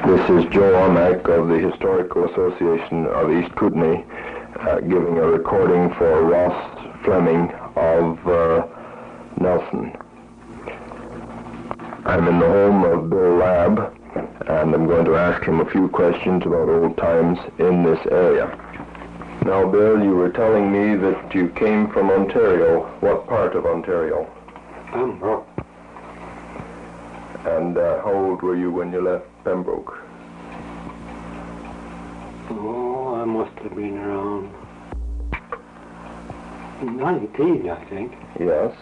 This is Joe Almack of the Historical Association of East Kootenay, giving a recording for Ross Fleming of Nelson. I'm in the home of Bill Labb, and I'm going to ask him a few questions about old times in this area. Now, Bill, you were telling me that you came from Ontario. What part of Ontario? Cranbrook. And how old were you when you left Pembroke? Oh, I must have been around 19, I think. Yes.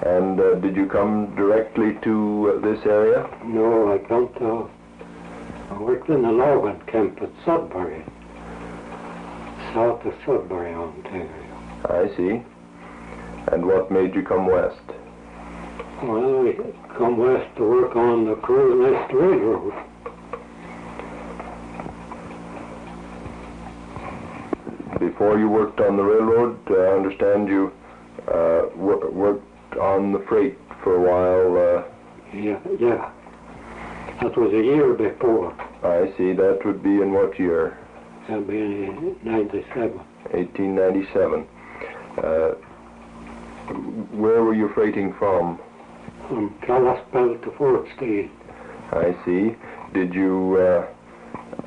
And did you come directly to this area? No, I worked in a logging camp at Sudbury, south of Sudbury, Ontario. I see. And what made you come west? Well, we come west to work on the Crowsnest Railroad. Before you worked on the railroad, I understand you worked on the freight for a while. Yeah. That was a year before. I see. That would be in what year? That would be in 97. 1897. Where were you freighting from? From Kalispell to Fort Steele. I see. Did you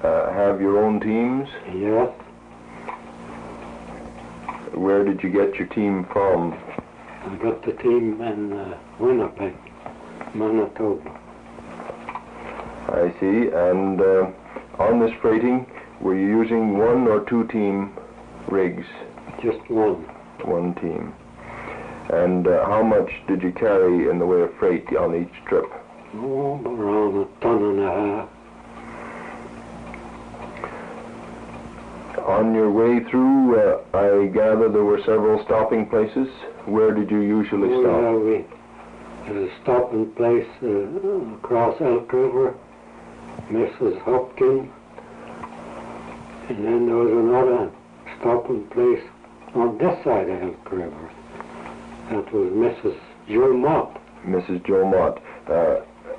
have your own teams? Yes. Where did you get your team from? I got the team in Winnipeg, Manitoba. I see. And on this freighting, were you using one or two team rigs? Just one. One team. And how much did you carry in the way of freight on each trip? Oh, around 1.5 tons. On your way through, I gather there were several stopping places. Where did you usually stop? Yeah, we had a stopping place across Elk River, Mrs. Hopkins, and then there was another stopping place on this side of Elk River. That was Mrs. Joe Mott. Mrs. Joe Mott.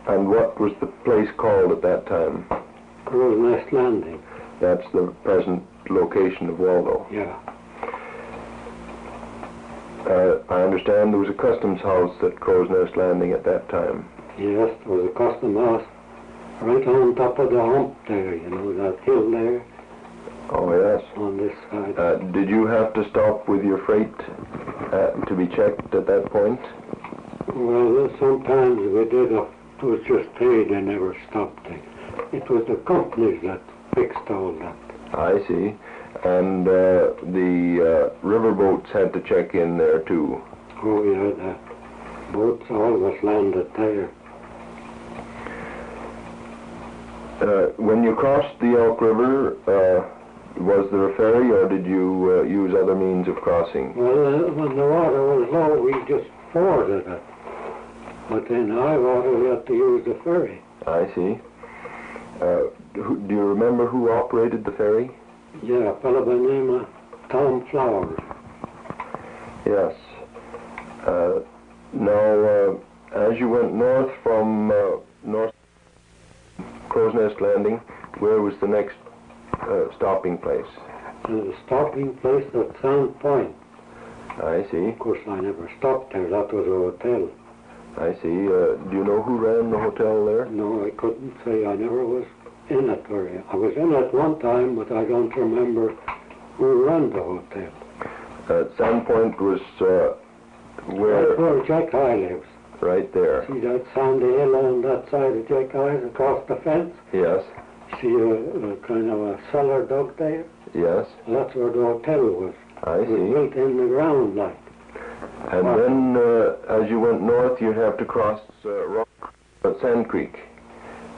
And what was the place called at that time? Crowsnest Landing. That's the present location of Waldo. Yeah. I understand there was a customs house at Crowsnest Landing at that time. Yes, there was a custom house right on top of the hump there, you know, that hill there. Oh, yes. On this side. Did you have to stop with your freight to be checked at that point? Well, sometimes we did. It was just paid and never stopped it. It was the companies that fixed all that. I see. And the river boats had to check in there too. Oh, yeah, the boats always landed there. When you crossed the Elk River, was there a ferry, or did you use other means of crossing? Well, when the water was low, we just forded it. But in high water, we had to use the ferry. I see. Do you remember who operated the ferry? Yeah, a fellow by the name of Tom Flowers. Yes. Now, as you went north from North Crowsnest Landing, where was the next stopping place? The stopping place at Sandpoint. I see. Of course, I never stopped there. That was a hotel. I see. Do you know who ran the hotel there? No, I couldn't say. I never was in it. I was in it one time, but I don't remember who ran the hotel. Sandpoint was where? That's where Jack High lives. Right there. See that sandy hill on that side of Jack High's across the fence? Yes. See a kind of a cellar dug there? Yes. That's where the hotel was. I It was see. built in the ground like. And then, as you went north, you'd have to cross Sand Creek.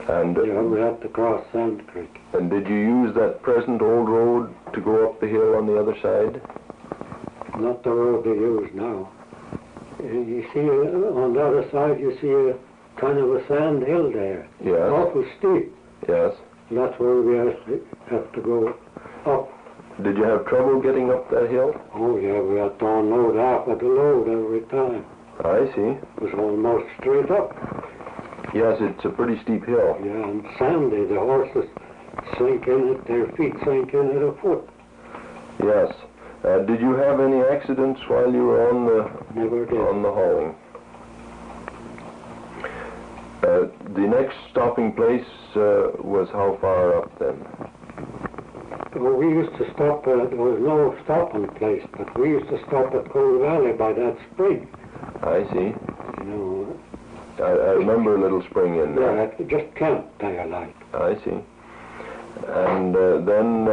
And Yeah, we had to cross Sand Creek. And did you use that present old road to go up the hill on the other side? Not the road they use now. You see, on the other side, you see a kind of a sand hill there. Yes. Awful steep. Yes. That's where we have to go up. Did you have trouble getting up that hill? Oh, yeah, we had to unload half of the load every time. I see. It was almost straight up. Yes, it's a pretty steep hill. Yeah, and sandy. The horses sink in it, their feet sink in at a foot. Yes. Did you have any accidents while you were on Never did. the hauling? The next stopping place was how far up then? Well, we used to stop at, there was no stopping place, but we used to stop at Cold Valley by that spring. I see. You know. I remember a little spring in there. Yeah, just camped there, like. I see. And then,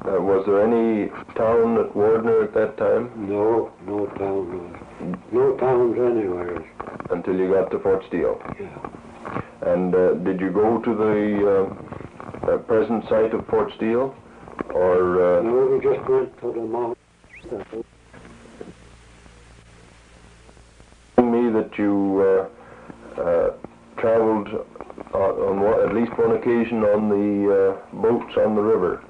was there any town at Wardner at that time? No town. No towns anywhere. Until you got to Fort Steele? Yeah. And did you go to the present site of Fort Steele? Or no, we just went to the mountain. Me that you traveled on at least one occasion on the boats on the river.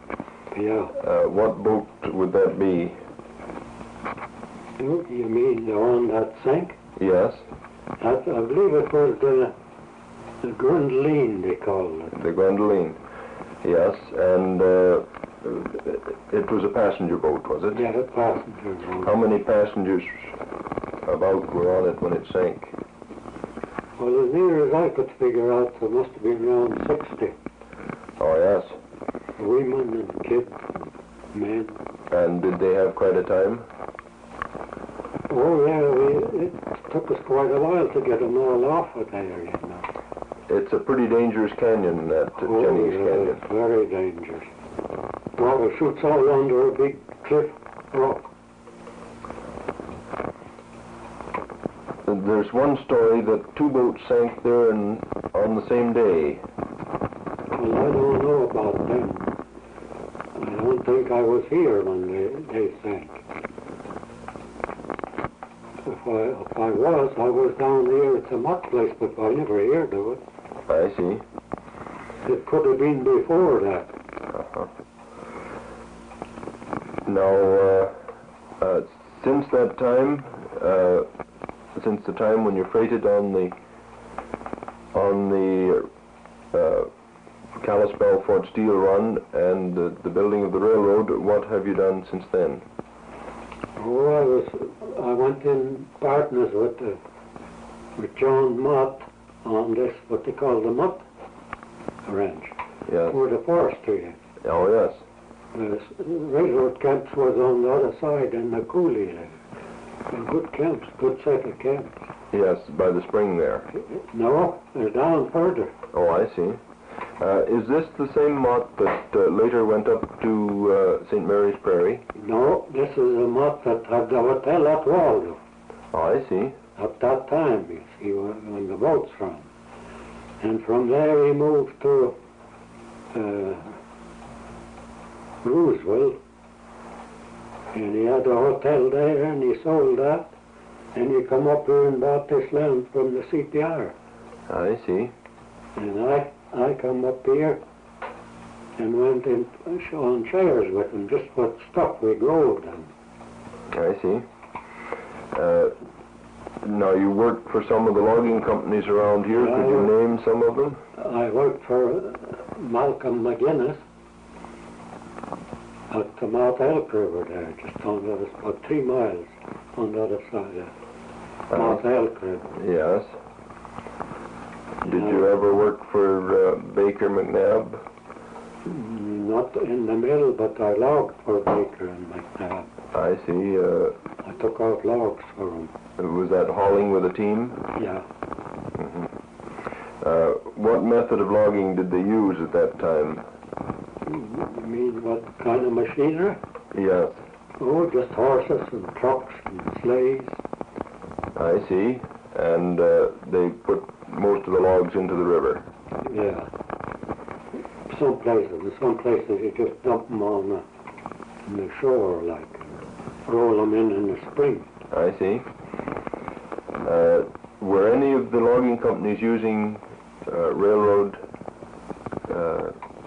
Yeah. What boat would that be? You mean the one that sank? Yes. I believe it was the Gwendoline, they called it. The Gwendoline. Yes, and it was a passenger boat, was it? Yeah, a passenger boat. How many passengers about were on it when it sank? Well, as near as I could figure out, there must have been around 60. Oh, yes. Women and kids, men. And did they have quite a time? Oh, yeah, it took us quite a while to get them all off of there, you know. It's a pretty dangerous canyon, that Jennings Canyon. It's very dangerous. Water shoots out under a big cliff rock. There's one story that two boats sank there on the same day. Well, I don't know about them. I don't think I was here when they sank. If I was down here at the muck place, but I never heard of it. I see. It could have been before that. Uh-huh. Now, since that time, since the time when you freighted on the Kalispell Fort Steele run and the building of the railroad, what have you done since then? Oh, I went in partners with John Mott on this, what they call the Mott Ranch. Yes. For the forestry. Oh, yes. The railroad camps was on the other side in the coulee there. Good camps, good set of camps. Yes, by the spring there. No, they're down further. Oh, I see. Is this the same Mott that later went up to St. Mary's Prairie? No, this is a Mott that had the hotel at Waldo. Oh, I see. At that time, you see, when the boat's from. And from there he moved to Roosevelt. And he had a hotel there, and he sold that. And he come up here and bought this land from the CPR. I see. And I come up here and went in on chairs with him, just what stuff we growed and. I see. Now, you worked for some of the logging companies around here. Could you name some of them? I worked for Malcolm McGinnis at the Mount Elk River there, just on the other, about 3 miles on the other side of Mount Elk River. Yes. Did you ever work for Baker McNabb? Not in the mill, but I logged for Baker and McNabb. I see. I took out logs for him. Was that hauling with a team? Yeah. Mm-hmm. What method of logging did they use at that time? You mean what kind of machinery? Yes. Oh, just horses and trucks and sleighs. I see. And they put most of the logs into the river? Yeah. Some places you just dump them on the shore, like, roll them in the spring. I see. Were any of the logging companies using railroad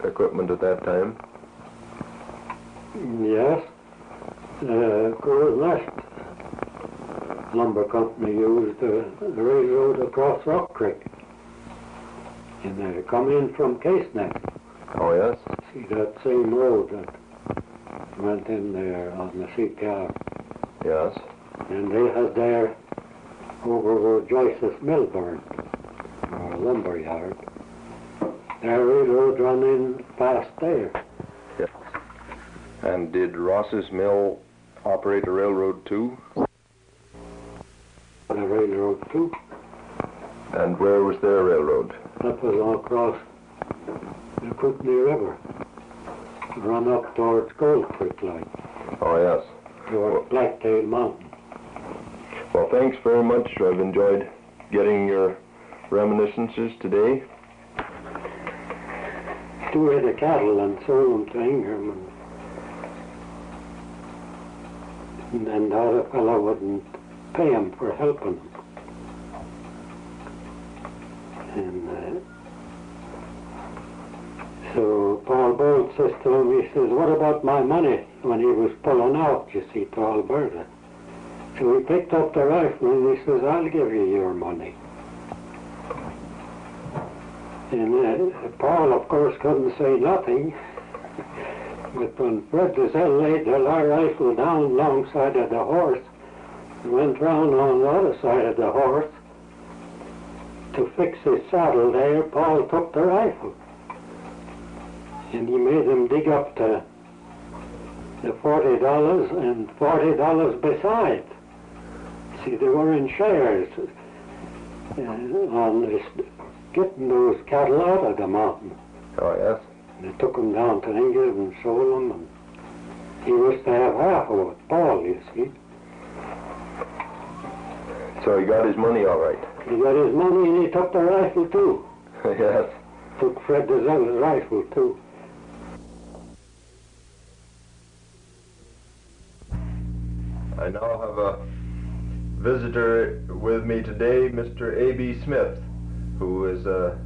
equipment at that time? Yes. Crowsnest Lumber Company used the railroad across Rock Creek. And they come in from Caseneck. Oh, yes? See that same road that went in there on the sea car. Yes. And they had there over where Joyce's mill burned, or lumber yard. Their railroad run in past there. Yes. And did Ross's mill operate a railroad too? The railroad too. And where was their railroad? That was all across the Kootenay River. Run up towards Gold Creek like. Oh, yes. Towards Blacktail Mountain. Well, thanks very much. I've enjoyed getting your reminiscences today. Two head of cattle and sold them to Ingram. And then the other fellow wouldn't pay him for helping him. And so Paul Bolt says to him, he says, what about my money when he was pulling out, you see, to Alberta? So he picked up the rifle and he says, I'll give you your money. And Paul, of course, couldn't say nothing. But when Fred Dizelle laid the rifle down alongside of the horse and went round on the other side of the horse to fix his saddle there, Paul took the rifle. And he made him dig up the $40 and $40 besides. See, they were in shares on this, getting those cattle out of the mountain. Oh, yes? They took them down to England and sold them, and he was to have half of it, Paul, you see. So he got his money all right? He got his money and he took the rifle too. Yes. Took Fred Dizelle's rifle too. I now have a visitor with me today, Mr. A.B. Smith, who is a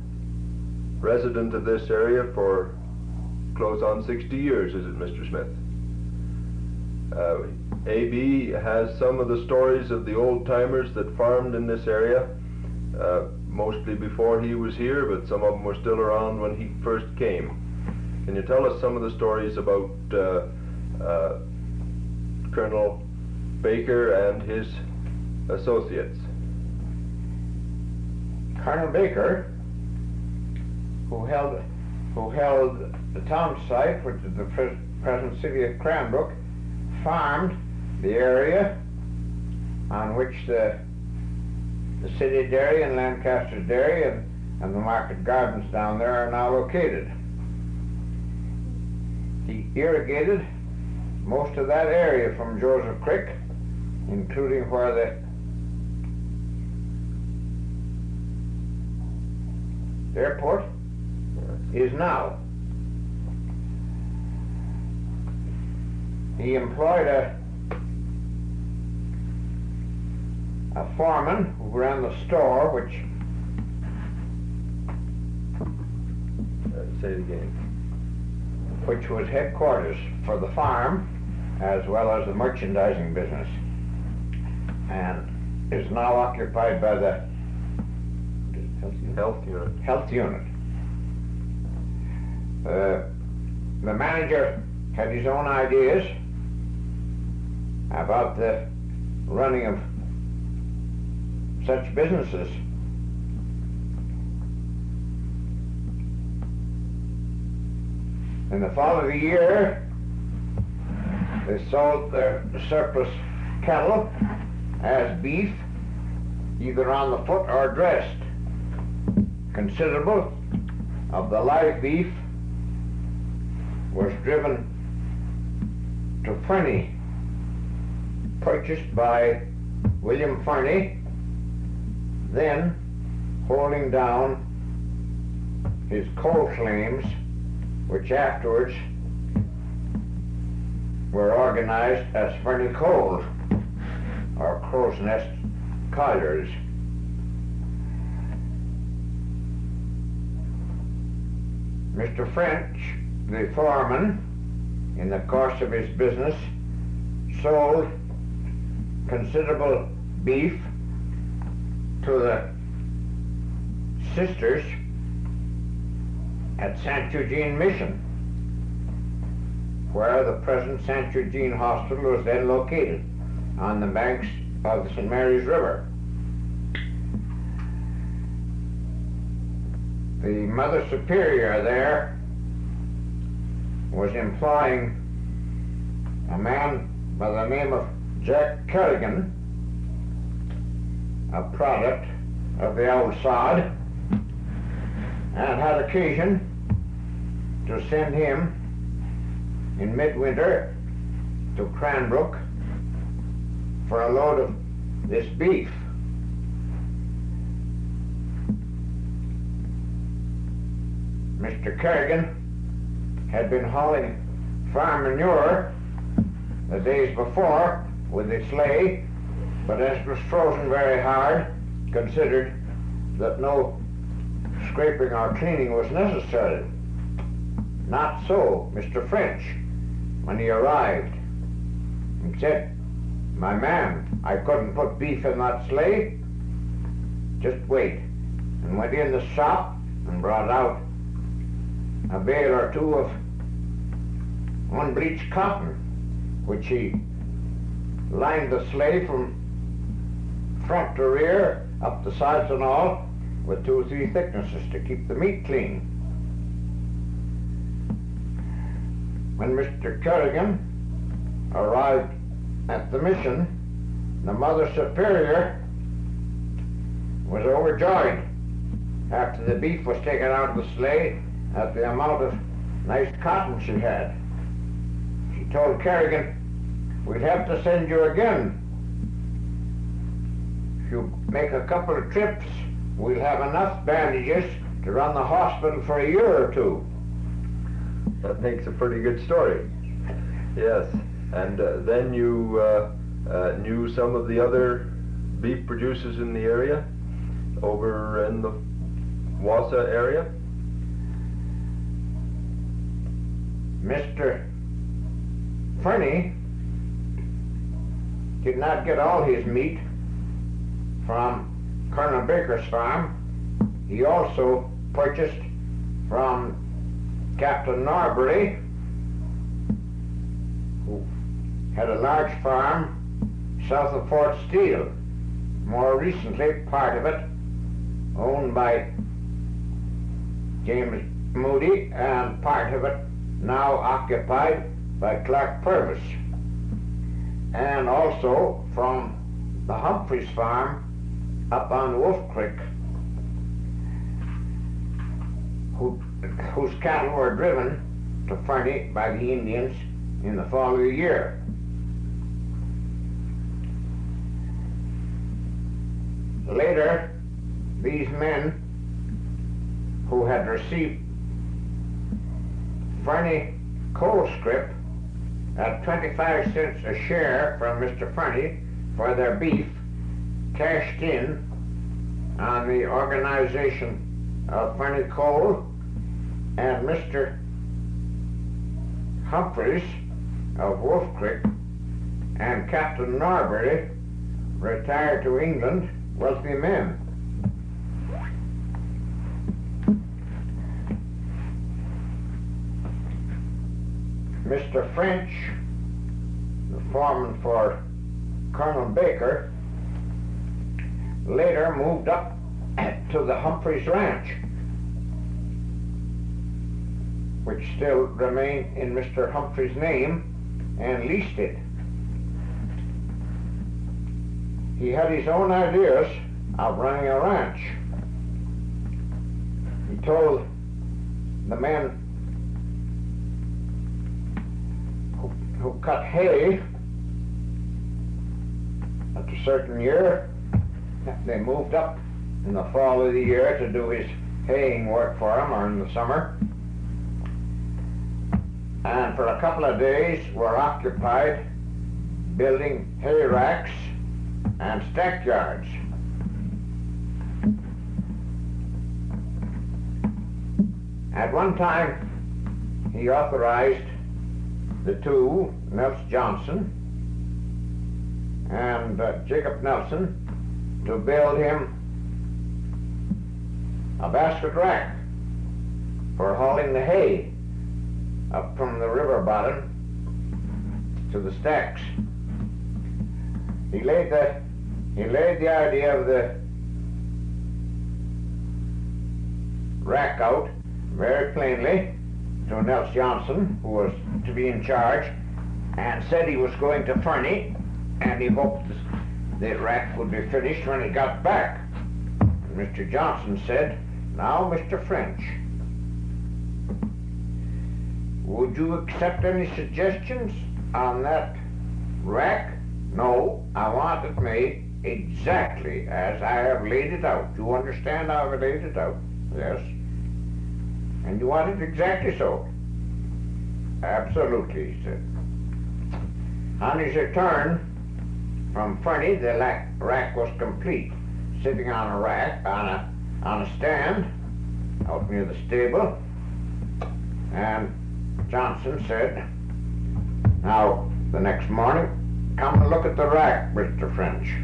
resident of this area for close on 60 years, is it, Mr. Smith? A.B. has some of the stories of the old-timers that farmed in this area, mostly before he was here, but some of them were still around when he first came. Can you tell us some of the stories about Colonel Baker and his associates? Colonel Baker, who held the town site, which is the present city of Cranbrook, farmed the area on which the city dairy and Lancaster dairy and the market gardens down there are now located. He irrigated most of that area from Joseph Creek, including where the airport is now. He employed a foreman who ran the store, which Say it again. which was headquarters for the farm as well as the merchandising business, and is now occupied by the Health unit. health unit. The manager had his own ideas about the running of such businesses. In the fall of the year, they sold their surplus cattle as beef, either on the foot or dressed. Considerable of the live beef was driven to Fernie, purchased by William Fernie, then holding down his coal claims, which afterwards were organized as Fernie Coal, or Crowsnest Collieries. Mr. French, the foreman, in the course of his business, sold considerable beef to the sisters at St. Eugene Mission, where the present St. Eugene Hospital was then located, on the banks of the St. Mary's River. The Mother Superior there was employing a man by the name of Jack Kerrigan, a product of the old sod, and had occasion to send him in midwinter to Cranbrook for a load of this beef. Mr. Kerrigan had been hauling farm manure the days before with his sleigh, but as it was frozen very hard, considered that no scraping or cleaning was necessary. Not so Mr. French, when he arrived. He said, "My man, I couldn't put beef in that sleigh. Just wait." And went in the shop and brought out a bale or two of unbleached cotton, which he lined the sleigh from front to rear, up the sides and all, with 2 or 3 thicknesses to keep the meat clean. When Mr. Kerrigan arrived at the mission, the Mother Superior was overjoyed after the beef was taken out of the sleigh at the amount of nice cotton she had. She told Kerrigan, "We'll have to send you again. If you make a couple of trips, we'll have enough bandages to run the hospital for a year or 2. That makes a pretty good story. Yes, and then you knew some of the other beef producers in the area, over in the Wassa area? Mr. Fernie did not get all his meat from Colonel Baker's farm. He also purchased from Captain Norbury, who had a large farm south of Fort Steele. More recently, part of it owned by James Moody, and part of it now occupied by Clark Purvis. And also from the Humphreys farm up on Wolf Creek, whose cattle were driven to Fernie by the Indians in the following year. Later, these men who had received Fernie coal scrip at 25 cents a share from Mr. Fernie for their beef cashed in on the organization of Fernie Coal, and Mr. Humphreys of Wolf Creek and Captain Norbury retired to England wealthy men. Mr. French, the foreman for Colonel Baker, later moved up to the Humphreys Ranch, which still remained in Mr. Humphreys' name, and leased it. He had his own ideas of running a ranch. He told the men who cut hay at a certain year, they moved up in the fall of the year to do his haying work for him, or in the summer, and for a couple of days were occupied building hay racks and stackyards. At one time, he authorized the two, Nels Johnson and Jacob Nelson, to build him a basket rack for hauling the hay up from the river bottom to the stacks. He laid the idea of the rack out very plainly to Nels Johnson, who was to be in charge, and said he was going to Fernie, and he hoped the rack would be finished when he got back. And Mr. Johnson said, "Now, Mr. French, would you accept any suggestions on that rack?" "No, I want it made exactly as I have laid it out. You understand how I've laid it out?" "Yes." "And you want it exactly so?" "Absolutely," he said. On his return from Fernie, the rack was complete, sitting on a rack, on a stand out near the stable. And Johnson said, "Now, the next morning, come and look at the rack, Mr. French."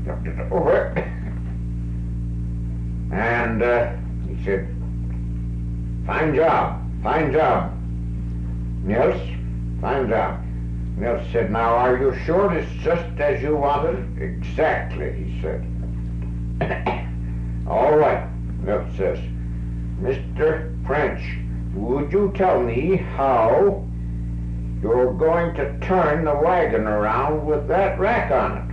Looked it over, and he said, "Fine job, fine job, Nels, fine job." Nels said, "Now, are you sure it's just as you wanted it?" "Exactly," he said. "All right," Nels says. "Mr. French, would you tell me how you're going to turn the wagon around with that rack on it?"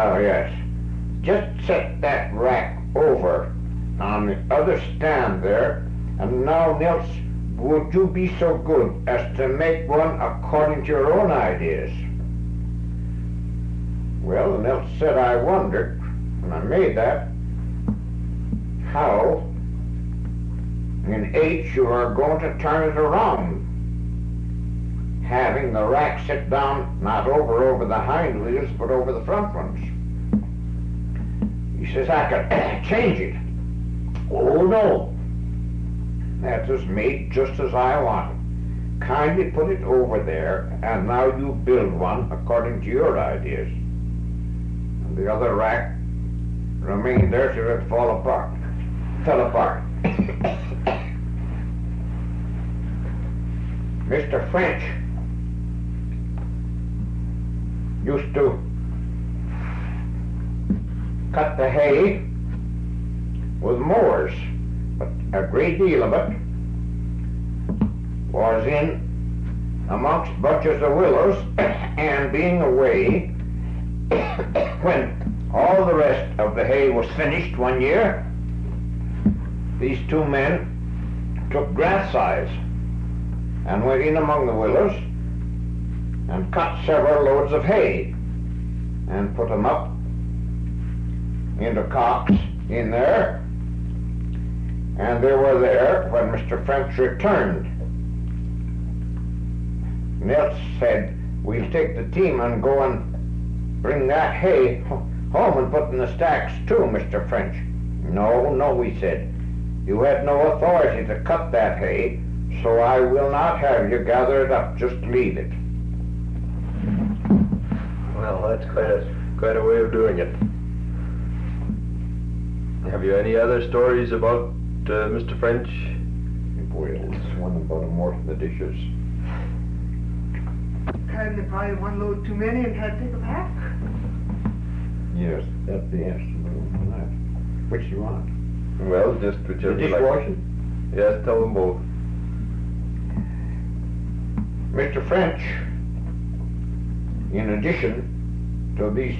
Well, yes. Just set that rack over on the other stand there, and now, Nels, would you be so good as to make one according to your own ideas?" Well, Nels said, "I wondered, when I made that, how in H you are going to turn it around, having the rack sit down not over the hind wheels, but over the front ones." He says, "I could change it." "Oh, no. That is made just as I want it. Kindly put it over there, and now you build one according to your ideas." And the other rack remained there till it fell apart. Mr. French used to cut the hay with mowers, but a great deal of it was in amongst bunches of willows, and being away when all the rest of the hay was finished one year, these two men took grass scythes and went in among the willows and cut several loads of hay and put them up into cocks in there, and they were there when Mr. French returned. Nels said, "We'll take the team and go and bring that hay home and put in the stacks too, Mr. French." No, he said. "You had no authority to cut that hay, so I will not have you gather it up. Just leave it." Well, that's quite a way of doing it. Have you any other stories about Mr. French? Well, this one about him washing the dishes. Carrying probably one load too many and had to take them back. Yes, that's the answer. Which do you want? Well, just whichever The you like. dishwashing? Yes, tell them both. Mr. French, in addition to these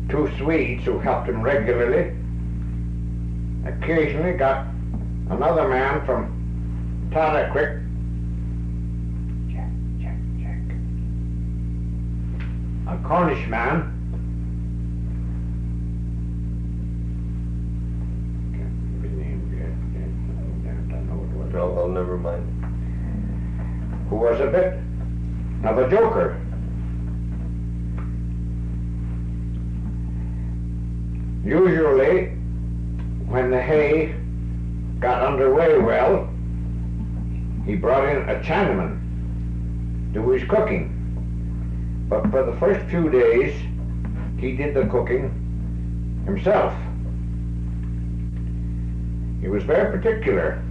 two Swedes who helped him regularly, occasionally got another man from Tadaquick, a Cornish man, Well, never mind. who was a bit of a joker. Usually, when the hay got underway well, he brought in a Chinaman do his cooking. But for the first few days, he did the cooking himself. He was very particular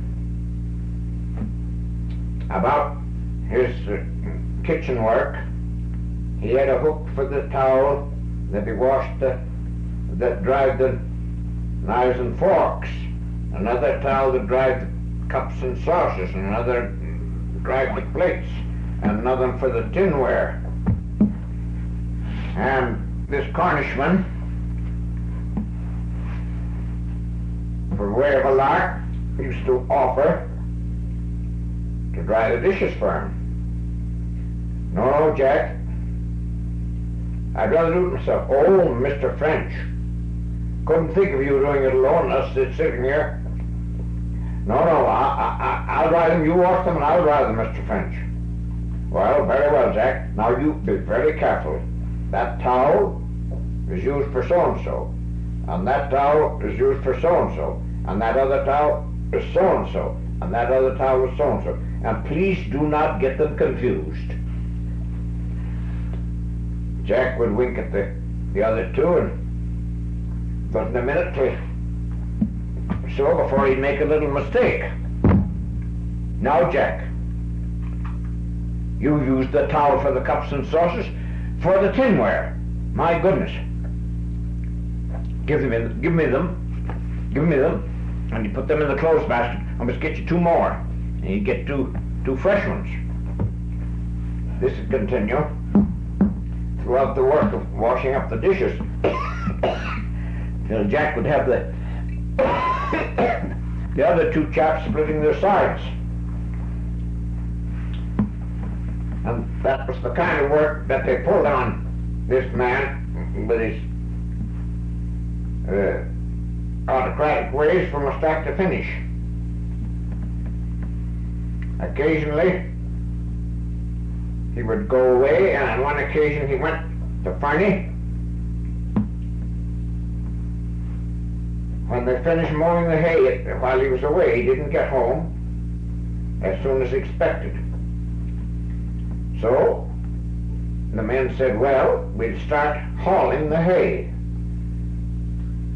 about his kitchen work. He had a hook for the towel that he washed that dried the knives and forks, another towel that dried the cups and saucers, another dried the plates, and another for the tinware. And this Cornishman, for way of a lark, used to offer to dry the dishes for him. No, Jack, I'd rather do it myself. Oh, Mr. French, couldn't think of you doing it alone, us sitting here. No, I'll dry them, you wash them, and I'll dry them, Mr. French. Well, very well, Jack. Now you be very careful. That towel is used for so-and-so, and that towel is used for so-and-so, and that other towel is so-and-so, and that other towel is so-and-so. And please do not get them confused. Jack would wink at the other two, and wasn't a minute or so before he'd make a little mistake. Now, Jack, you used the towel for the cups and saucers for the tinware. My goodness. Give me them, and you put them in the clothes basket. I must get you two more, and you get two fresh ones. This would continue throughout the work of washing up the dishes, till Jack would have the other two chaps splitting their sides. And that was the kind of work that they pulled on this man with his autocratic ways from start to finish. Occasionally, he would go away, and on one occasion he went to Fernie. When they finished mowing the hay while he was away, he didn't get home as soon as expected. So the men said, well, we'll start hauling the hay.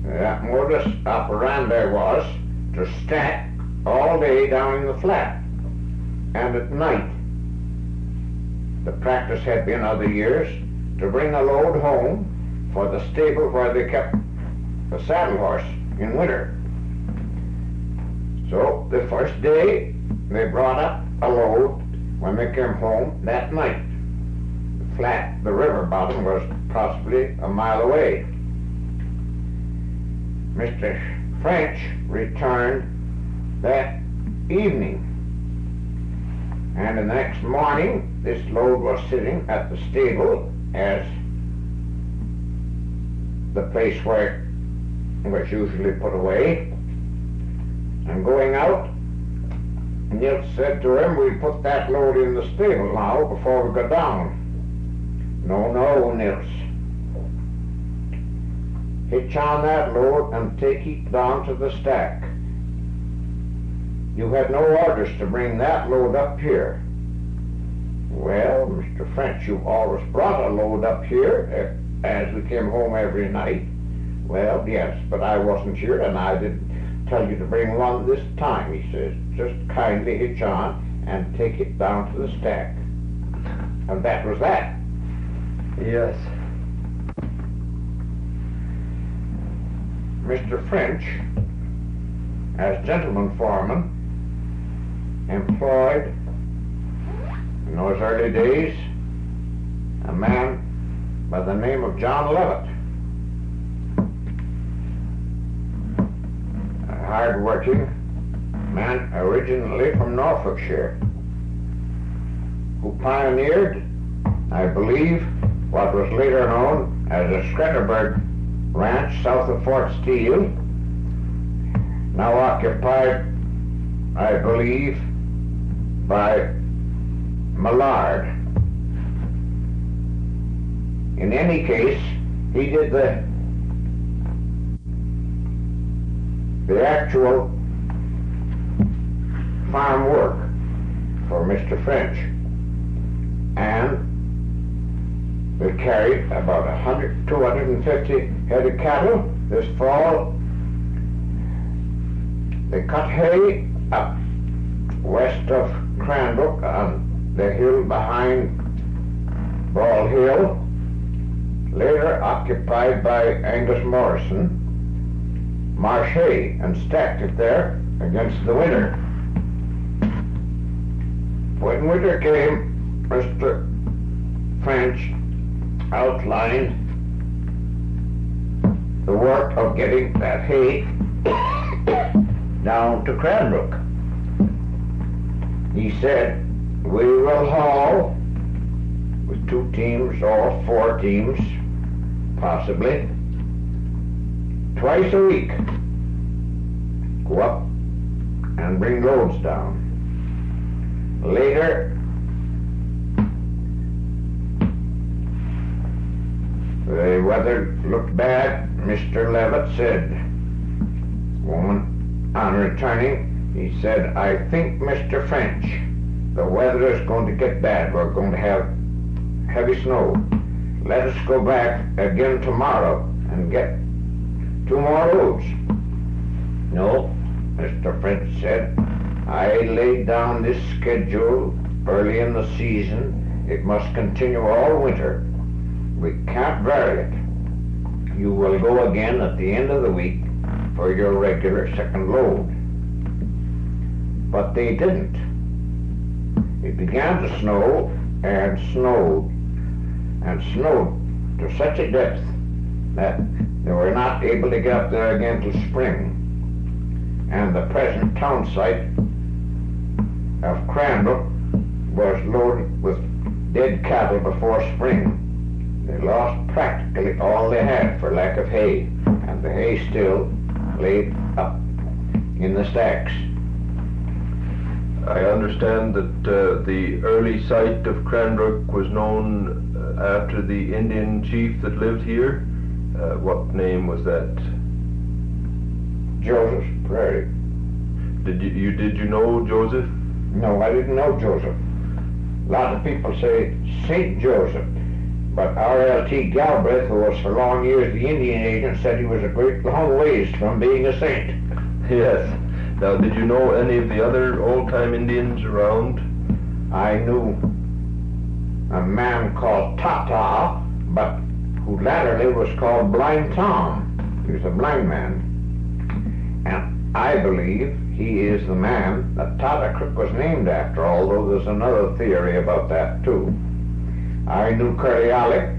That modus operandi was to stack all day down in the flat, and at night. The practice had been other years to bring a load home for the stable where they kept the saddle horse in winter. So the first day they brought up a load when they came home that night. The river bottom was possibly a mile away. Mr. French returned that evening, and the next morning this load was sitting at the stable as the place where it was usually put away. And going out, Nils said to him, we'll put that load in the stable now before we go down. No, Nils. Hitch on that load and take it down to the stack. You had no orders to bring that load up here. Well, Mr. French, you've always brought a load up here as we came home every night. Well, yes, but I wasn't here and I didn't tell you to bring one this time, he says. Just kindly hitch on and take it down to the stack. And that was that. Yes. Mr. French, as gentleman foreman, employed in those early days a man by the name of John Levitt, a hard-working man originally from Norfolkshire, who pioneered, I believe, what was later known as the Skretterberg Ranch south of Fort Steele, now occupied, I believe, by Millard. In any case, he did the actual farm work for Mr. French. and they carried about 250 head of cattle this fall. They cut hay up west of Cranbrook on the hill behind Ball Hill, later occupied by Angus Morrison, marsh hay, and stacked it there against the winter. When winter came, Mr. French outlined the work of getting that hay down to Cranbrook. He said, we will haul with 2 teams or 4 teams, possibly, twice a week, go up and bring loads down. Later, the weather looked bad. Mr. Levitt said, on returning, he said, I think, Mr. French, the weather is going to get bad. We're going to have heavy snow. Let us go back again tomorrow and get 2 more loads. No, Mr. French said, I laid down this schedule early in the season. It must continue all winter. We can't vary it. You will go again at the end of the week for your regular second load. But they didn't. It began to snow and snowed and snowed to such a depth that they were not able to get up there again till spring. And the present town site of Cranbrook was loaded with dead cattle before spring. They lost practically all they had for lack of hay, and the hay still laid up in the stacks. I understand that the early site of Cranbrook was known after the Indian chief that lived here. What name was that? Joseph's Prairie. Did you know Joseph? No, I didn't know Joseph. A lot of people say St. Joseph, but R.L.T. Galbraith, who was for long years the Indian agent, said he was a great long ways from being a saint. Yes. Now, did you know any of the other old-time Indians around? I knew a man called Tata, but who latterly was called Blind Tom. He was a blind man. And I believe he is the man that Tata Crook was named after, although there's another theory about that too. I knew Curly Alec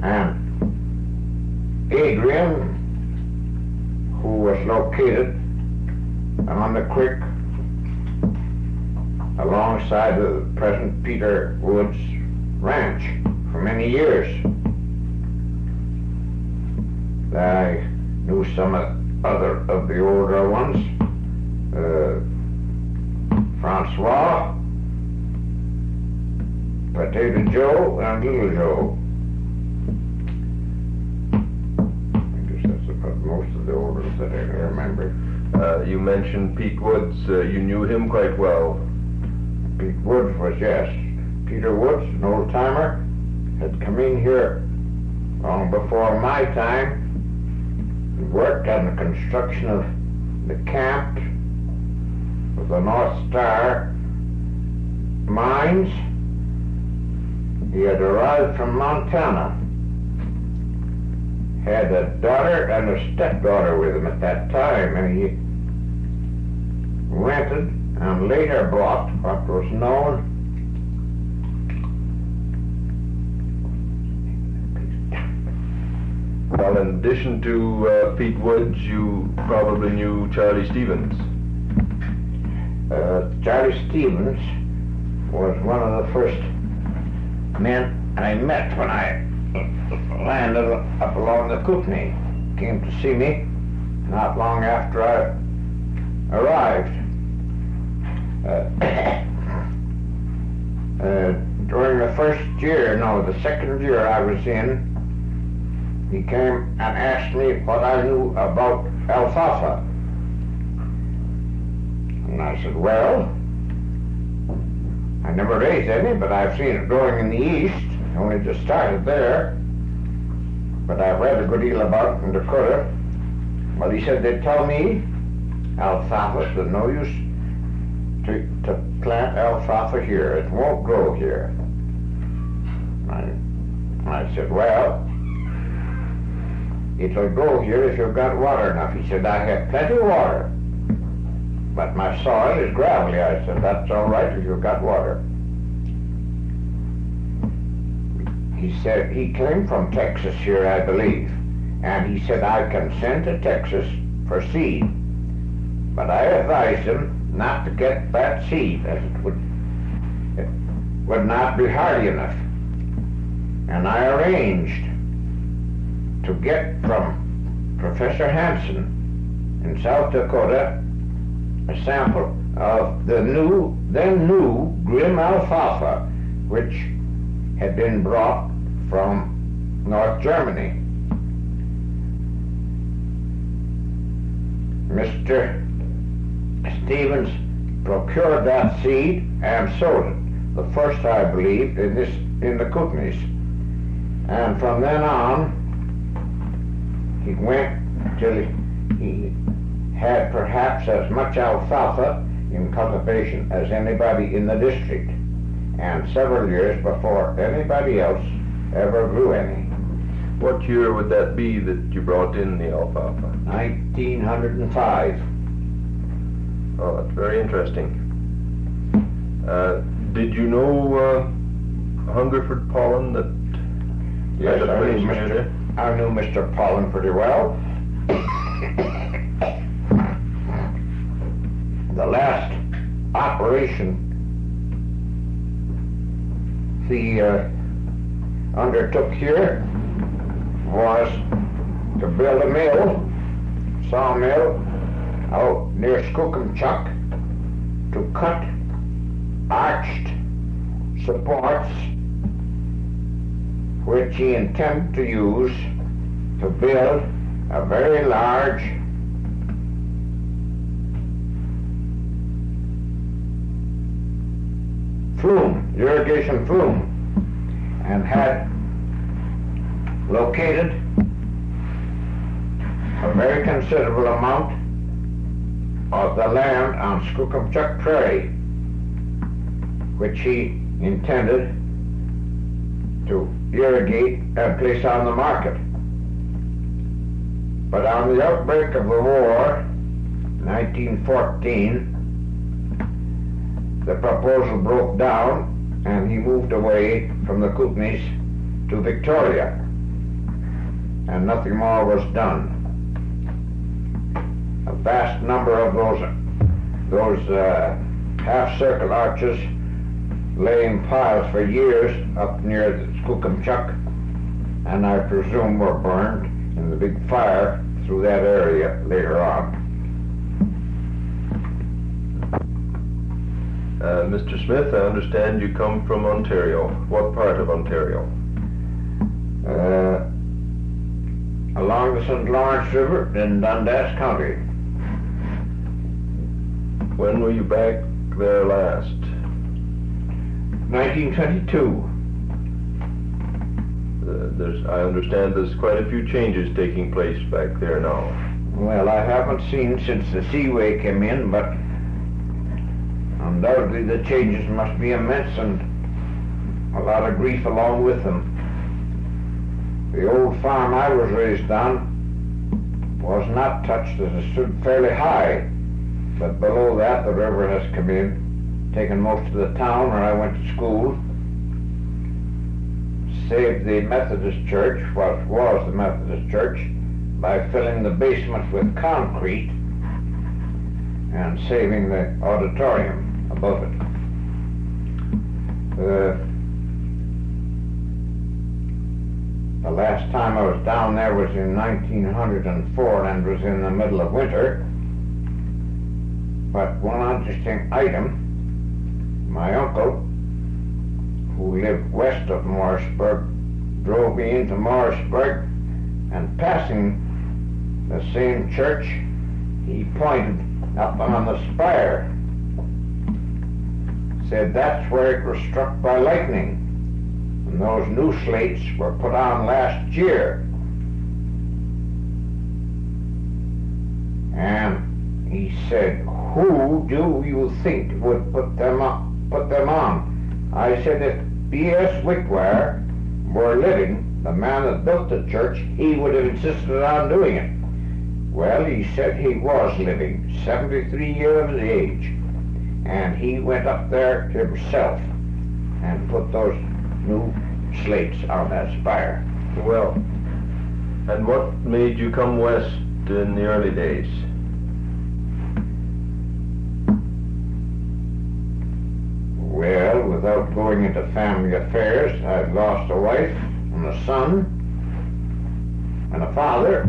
and Adrian, who was located on the creek alongside the present Peter Woods Ranch for many years. I knew some other of the older ones, Francois, Potato Joe, and Little Joe. I guess that's about most of the old ones that I remember. You mentioned Pete Woods. You knew him quite well. Pete Woods was, yes. Peter Woods, an old-timer, had come in here long before my time. He worked on the construction of the camp of the North Star mines. He had arrived from Montana, had a daughter and a stepdaughter with him at that time, and he rented and later bought what was known Well, in addition to Pete Woods, you probably knew Charlie Stevens. Charlie Stevens was one of the first men I met when I landed up along the Kootenay. Came to see me not long after I arrived. During the the second year I was in, he came and asked me what I knew about alfalfa. And I said, well, I never raised any, but I've seen it growing in the east. Only just started there. But I've read a good deal about it in Dakota. Well, he said they'd tell me alfalfa, there's no use to plant alfalfa here. It won't grow here. I said, well, it'll grow here if you've got water enough. He said, I have plenty of water, but my soil is gravelly. I said, that's all right if you've got water. He said, he came from Texas here, I believe, and he said, I can send to Texas for seed, but I advised him not to get that seed, as it would not be hardy enough. And I arranged to get from Professor Hansen in South Dakota a sample of the then new Grim alfalfa, which had been brought from North Germany. Mr. Stevens procured that seed and sowed it, the first, I believe, in the Kootenays. And from then on, he went till he had perhaps as much alfalfa in cultivation as anybody in the district, and several years before anybody else ever grew any. What year would that be that you brought in the alfalfa? 1905. Oh, that's very interesting. Did you know Hungerford Polland that? Yes, I knew Mr. Polland pretty well. The last operation he undertook here was to build a mill, sawmill, out near Skookumchuck, to cut arched supports which he intended to use to build a very large flume, irrigation flume, and had located a very considerable amount of the land on Skookumchuck Prairie, which he intended to irrigate and place on the market. But on the outbreak of the war, 1914, the proposal broke down and he moved away from the Kootenays to Victoria, and nothing more was done. A vast number of those half-circle arches lay in piles for years up near the Skookumchuck, and I presume were burned in the big fire through that area later on. Mr. Smith, I understand you come from Ontario. What part of Ontario? Along the St. Lawrence River in Dundas County. When were you back there last? 1922. I understand there's quite a few changes taking place back there now. Well, I haven't seen since the seaway came in, but undoubtedly the changes must be immense and a lot of grief along with them. The old farm I was raised on was not touched as it stood fairly high, but below that the river has come in, taken most of the town where I went to school, saved the Methodist church, what was the Methodist church, by filling the basement with concrete and saving the auditorium above it. The last time I was down there was in 1904 and was in the middle of winter. But one interesting item, my uncle, who lived west of Morrisburg, drove me into Morrisburg, and passing the same church, he pointed up on the spire, said that's where it was struck by lightning. And those new slates were put on last year. And he said, who do you think would put them on? I said, if B.S. Wickwire were living, the man that built the church, he would have insisted on doing it. Well, he said he was living, 73 years of age, and he went up there himself and put those new slates on that spire. Well, and what made you come west in the early days? Well, without going into family affairs, I'd lost a wife and a son and a father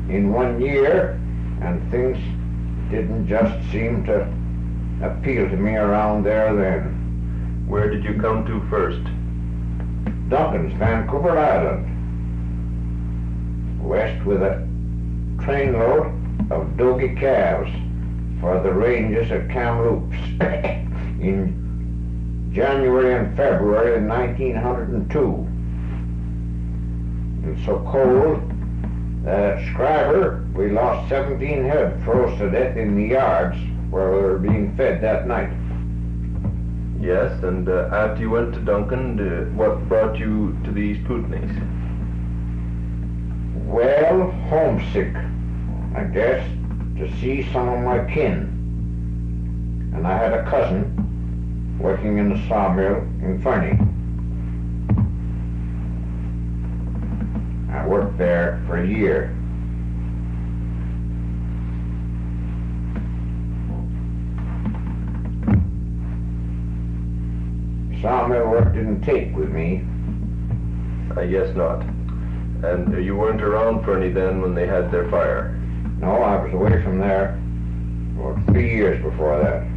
in 1 year, and things didn't just seem to appeal to me around there then. Where did you come to first? Duncan's, Vancouver Island, west with a trainload of dogie calves for the ranges at Kamloops in January and February of 1902. It was so cold that at Scriber we lost 17 head, froze to death in the yards where we were being fed that night. Yes, and after you went to Duncan, what brought you to the East Kootenays? Well, homesick, I guess, to see some of my kin. And I had a cousin working in the sawmill in Fernie. I worked there for a year. Sawmill work didn't take with me. I guess not. And you weren't around Fernie then when they had their fire? No, I was away from there for 3 years before that.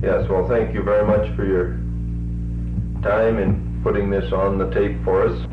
Yes, well, thank you very much for your time in putting this on the tape for us.